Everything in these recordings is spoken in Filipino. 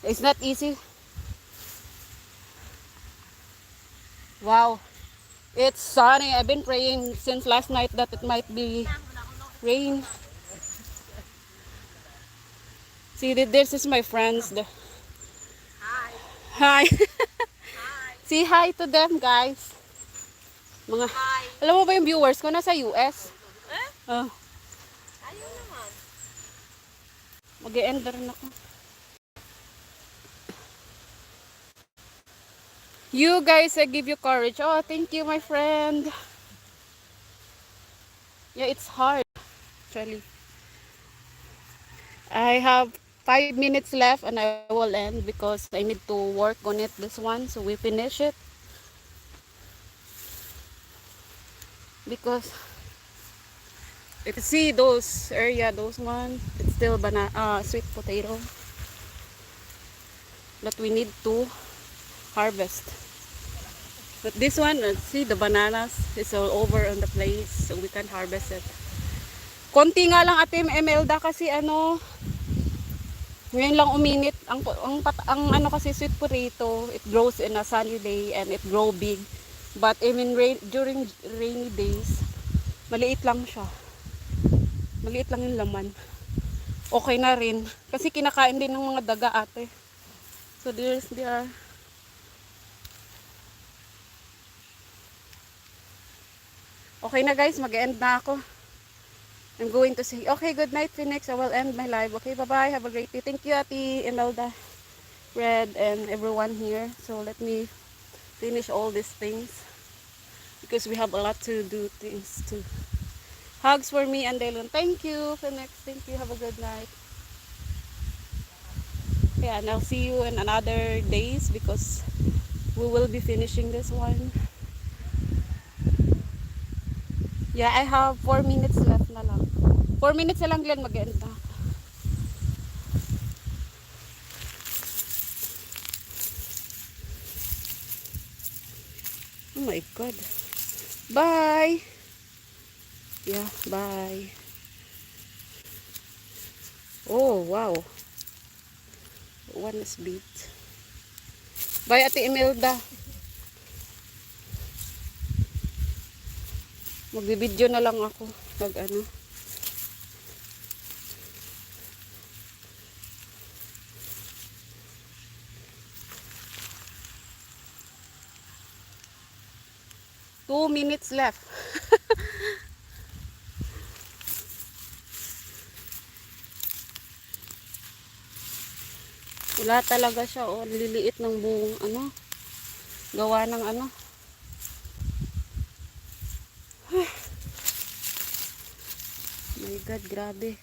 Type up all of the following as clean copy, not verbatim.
It's not easy. Wow. It's sunny. I've been praying since last night that it might be rain. See, this is my friends. Hi. Say hi to them, guys. Mga, hi. Alam mo ba yung viewers ko nasa US? Oh, Ayaw naman. mag-e-end na rin ako. You guys, I give you courage. Oh, thank you, my friend. Yeah, it's hard, actually. I have 5 minutes left and I will end because I need to work on it, this one, so we finish it. Because if you see those area, those one, it's still sweet potato that we need to harvest. But this one, see the bananas is all over on the place, so we can harvest it. Konti nga lang Ate Emelda kasi ngayon lang uminit. Ang ano kasi sweet potato, it grows in a sunny day and it grow big. But even during rainy days, maliit lang siya. Maliit lang yung laman. Okay na rin. Kasi kinakain din ng mga daga ate. So there are. Okay na guys, mag-end na ako. I'm going to say, okay, good night Phoenix. I will end my live. Okay, bye-bye. Have a great day. Thank you Ate Imelda, Red, and everyone here. So let me finish all these things. Because we have a lot to do things too. Hugs for me and Dylan. Thank you, Phoenix. Thank you. Have a good night. Yeah, and I'll see you in another days because we will be finishing this one. Yeah, I have 4 minutes left na lang. 4 minutes na lang, Glenn, mag-end na. Oh my God. Bye! Yeah, bye. Oh, wow. One is beat. Bye, Ate Imelda. Magbibideo na lang ako. Mag-ano. Two minutes left. Wala talaga siya. Oh, liliit ng buong ano. Gawa ng ano. My God, grabe.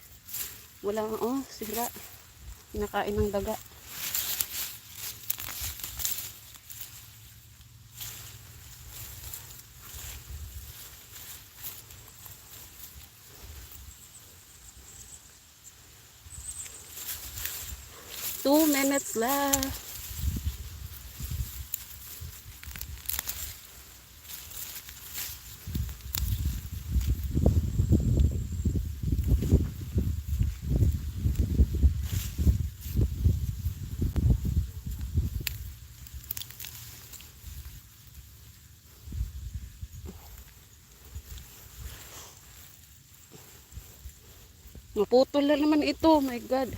Wala, oh, sira. Kinakain ng daga. Two minutes left. Maputol na naman ito. My God.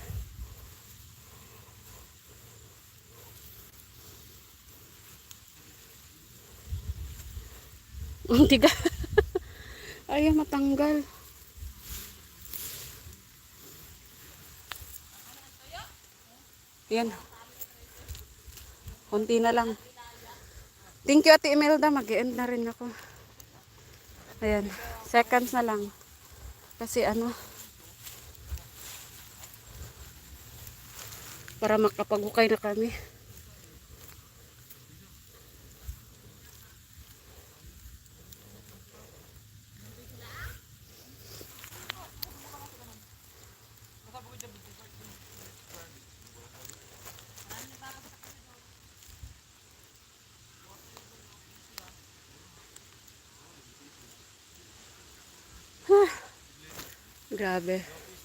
Ang tiga. Ayaw matanggal. Yan. Kunti na lang. Thank you Ate Imelda. Mag-end na rin ako. Ayan. Seconds na lang. Kasi ano. Para makapag-hukay na kami. Grabe.